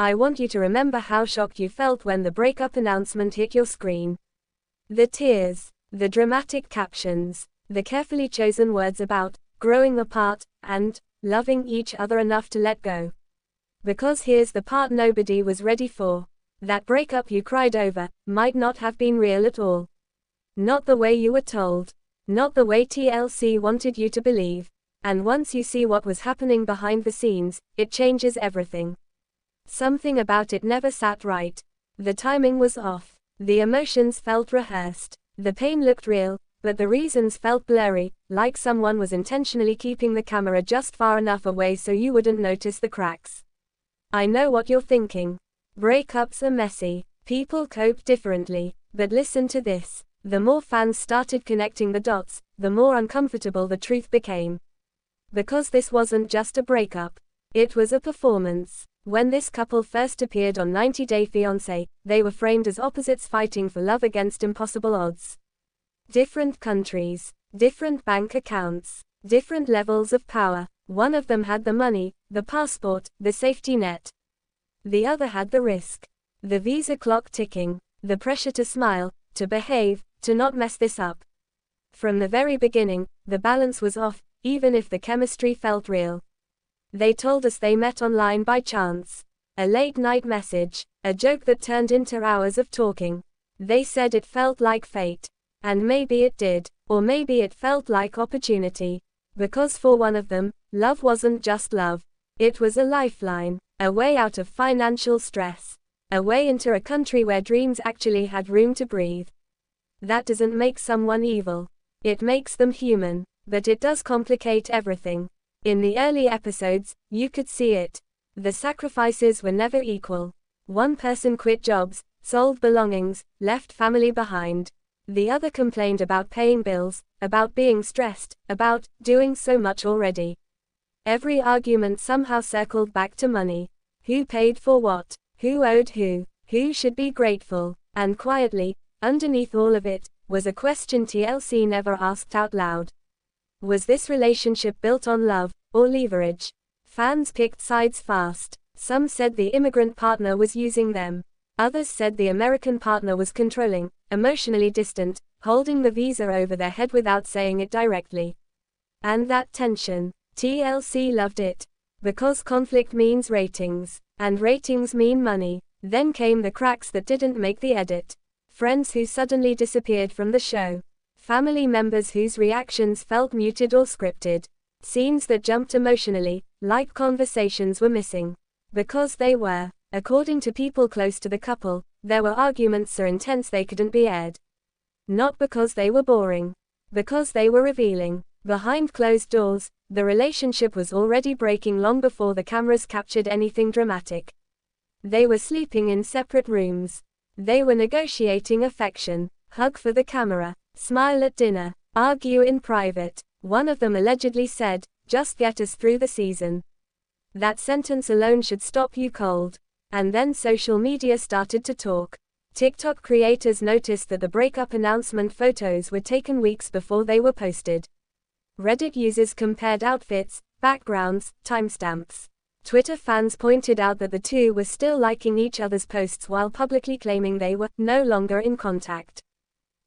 I want you to remember how shocked you felt when the breakup announcement hit your screen. The tears, the dramatic captions, the carefully chosen words about growing apart and loving each other enough to let go. Because here's the part nobody was ready for. That breakup you cried over might not have been real at all. Not the way you were told. Not the way TLC wanted you to believe. And once you see what was happening behind the scenes, it changes everything. Something about it never sat right. The timing was off. The emotions felt rehearsed. The pain looked real, but the reasons felt blurry, like someone was intentionally keeping the camera just far enough away so you wouldn't notice the cracks. I know what you're thinking. Breakups are messy. People cope differently. But listen to this. The more fans started connecting the dots, the more uncomfortable the truth became. Because this wasn't just a breakup. It was a performance. When this couple first appeared on 90 Day Fiancé, they were framed as opposites fighting for love against impossible odds. Different countries, different bank accounts, different levels of power. One of them had the money, the passport, the safety net. The other had the risk. The visa clock ticking, the pressure to smile, to behave, to not mess this up. From the very beginning, the balance was off, even if the chemistry felt real. They told us they met online by chance. A late-night message, a joke that turned into hours of talking. They said it felt like fate. And maybe it did, or maybe it felt like opportunity. Because for one of them, love wasn't just love. It was a lifeline, a way out of financial stress, a way into a country where dreams actually had room to breathe. That doesn't make someone evil. It makes them human, but it does complicate everything. In the early episodes, you could see it. The sacrifices were never equal. One person quit jobs, sold belongings, left family behind. The other complained about paying bills, about being stressed, about doing so much already. Every argument somehow circled back to money. Who paid for what? Who owed who? Who should be grateful? And quietly, underneath all of it, was a question TLC never asked out loud. Was this relationship built on love, or leverage? Fans picked sides fast. Some said the immigrant partner was using them. Others said the American partner was controlling, emotionally distant, holding the visa over their head without saying it directly. And that tension, TLC loved it. Because conflict means ratings, and ratings mean money. Then came the cracks that didn't make the edit. Friends who suddenly disappeared from the show. Family members whose reactions felt muted or scripted. Scenes that jumped emotionally, like conversations were missing. Because they were. According to people close to the couple, there were arguments so intense they couldn't be aired. Not because they were boring. Because they were revealing. Behind closed doors, the relationship was already breaking long before the cameras captured anything dramatic. They were sleeping in separate rooms. They were negotiating affection, hug for the camera, smile at dinner, argue in private. One of them allegedly said, "Just get us through the season." That sentence alone should stop you cold. And then social media started to talk. TikTok creators noticed that the breakup announcement photos were taken weeks before they were posted. Reddit users compared outfits, backgrounds, timestamps. Twitter fans pointed out that the two were still liking each other's posts while publicly claiming they were no longer in contact.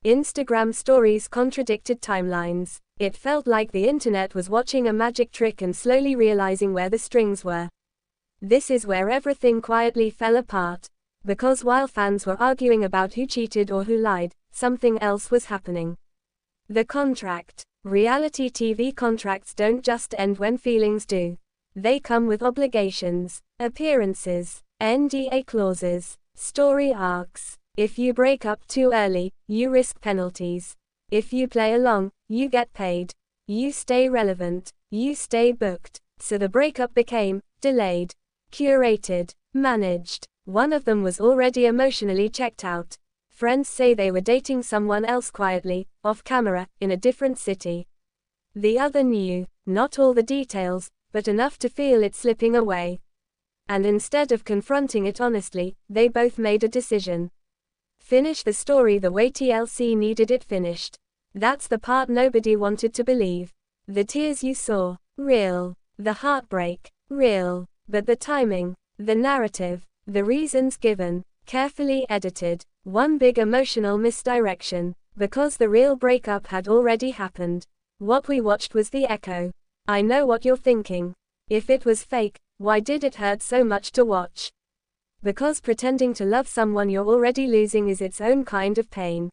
Instagram stories contradicted timelines. It felt like the internet was watching a magic trick and slowly realizing where the strings were. This is where everything quietly fell apart. Because while fans were arguing about who cheated or who lied, something else was happening. The contract. Reality TV contracts don't just end when feelings do. They come with obligations, appearances, NDA clauses, story arcs. If you break up too early, you risk penalties. If you play along, you get paid. You stay relevant, you stay booked. So the breakup became delayed, curated, managed. One of them was already emotionally checked out. Friends say they were dating someone else quietly, off camera, in a different city. The other knew, not all the details, but enough to feel it slipping away. And instead of confronting it honestly, they both made a decision. Finish the story the way TLC needed it finished. That's the part nobody wanted to believe. The tears you saw, real. The heartbreak, real. But the timing, the narrative, The reasons given, carefully edited. One big emotional misdirection. Because the real breakup had already happened. What we watched was the echo. I know what you're thinking. If it was fake, why did it hurt so much to watch? Because pretending to love someone you're already losing is its own kind of pain.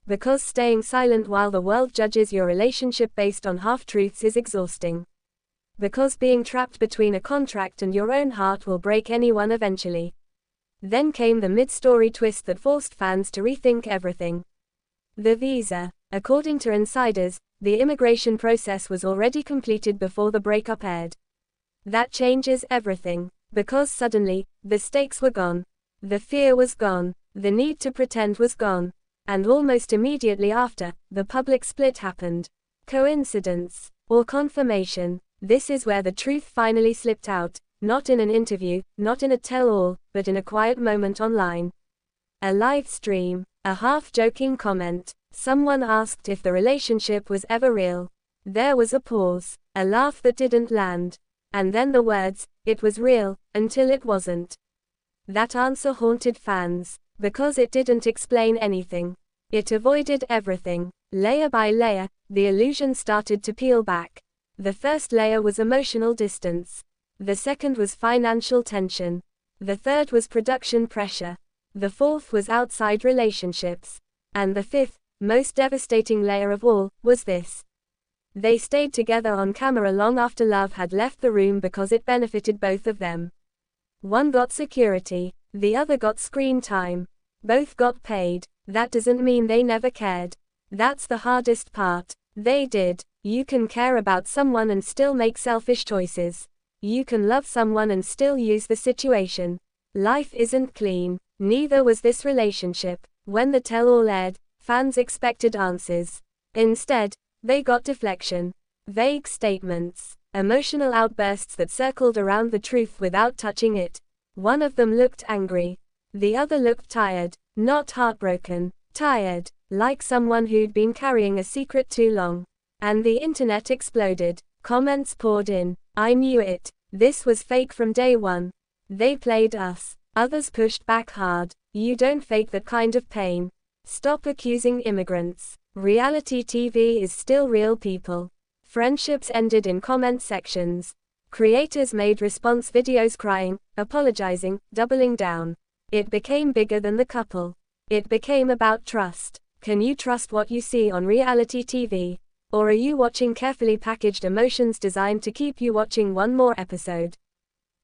Because staying silent while the world judges your relationship based on half-truths is exhausting. Because being trapped between a contract and your own heart will break anyone eventually. Then came the mid-story twist that forced fans to rethink everything. The visa. According to insiders, the immigration process was already completed before the breakup aired. That changes everything. Because suddenly, the stakes were gone. The fear was gone. The need to pretend was gone. And almost immediately after, the public split happened. Coincidence? Or confirmation? This is where the truth finally slipped out, not in an interview, not in a tell-all, but in a quiet moment online. A live stream. A half-joking comment. Someone asked if the relationship was ever real. There was a pause, a laugh that didn't land. And then the words, "It was real, until it wasn't." That answer haunted fans, because it didn't explain anything. It avoided everything. Layer by layer, the illusion started to peel back. The first layer was emotional distance. The second was financial tension. The third was production pressure. The fourth was outside relationships. And the fifth, most devastating layer of all, was this. They stayed together on camera long after love had left the room because it benefited both of them. One got security, the other got screen time. Both got paid. That doesn't mean they never cared. That's the hardest part. They did. You can care about someone and still make selfish choices. You can love someone and still use the situation. Life isn't clean. Neither was this relationship. When the tell-all aired, fans expected answers. Instead, they got deflection. Vague statements. Emotional outbursts that circled around the truth without touching it. One of them looked angry. The other looked tired. Not heartbroken. Tired. Like someone who'd been carrying a secret too long. And the internet exploded. Comments poured in. I knew it. This was fake from day one. They played us. Others pushed back hard. You don't fake that kind of pain. Stop accusing immigrants. Reality TV is still real people. Friendships ended in comment sections. Creators made response videos crying, apologizing, doubling down. It became bigger than the couple. It became about trust. Can you trust what you see on reality TV? Or are you watching carefully packaged emotions designed to keep you watching one more episode?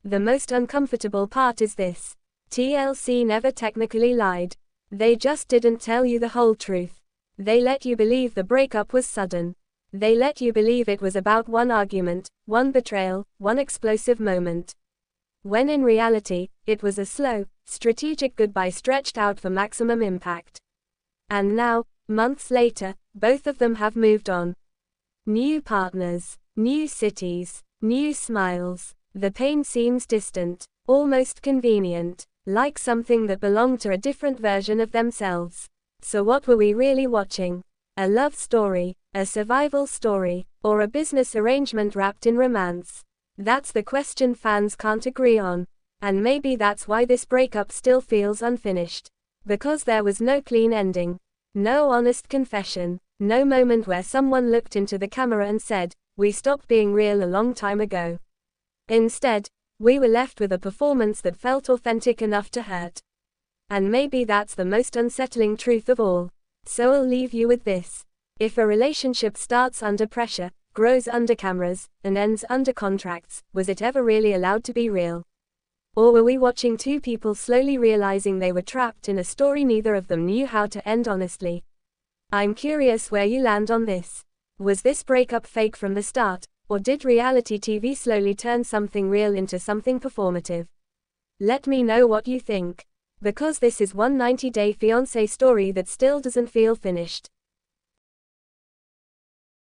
The most uncomfortable part is this. TLC never technically lied. They just didn't tell you the whole truth. They let you believe the breakup was sudden. They let you believe it was about one argument, one betrayal, one explosive moment. When in reality, it was a slow, strategic goodbye stretched out for maximum impact. And now, months later, both of them have moved on. New partners, new cities, new smiles. The pain seems distant, almost convenient, like something that belonged to a different version of themselves. So what were we really watching? A love story, a survival story, or a business arrangement wrapped in romance? That's the question fans can't agree on. And maybe that's why this breakup still feels unfinished. Because there was no clean ending. No honest confession. No moment where someone looked into the camera and said, "We stopped being real a long time ago." Instead, we were left with a performance that felt authentic enough to hurt. And maybe that's the most unsettling truth of all. So I'll leave you with this. If a relationship starts under pressure, grows under cameras, and ends under contracts, was it ever really allowed to be real? Or were we watching two people slowly realizing they were trapped in a story neither of them knew how to end honestly? I'm curious where you land on this. Was this breakup fake from the start, or did reality TV slowly turn something real into something performative? Let me know what you think. Because this is one 90-day fiancé story that still doesn't feel finished.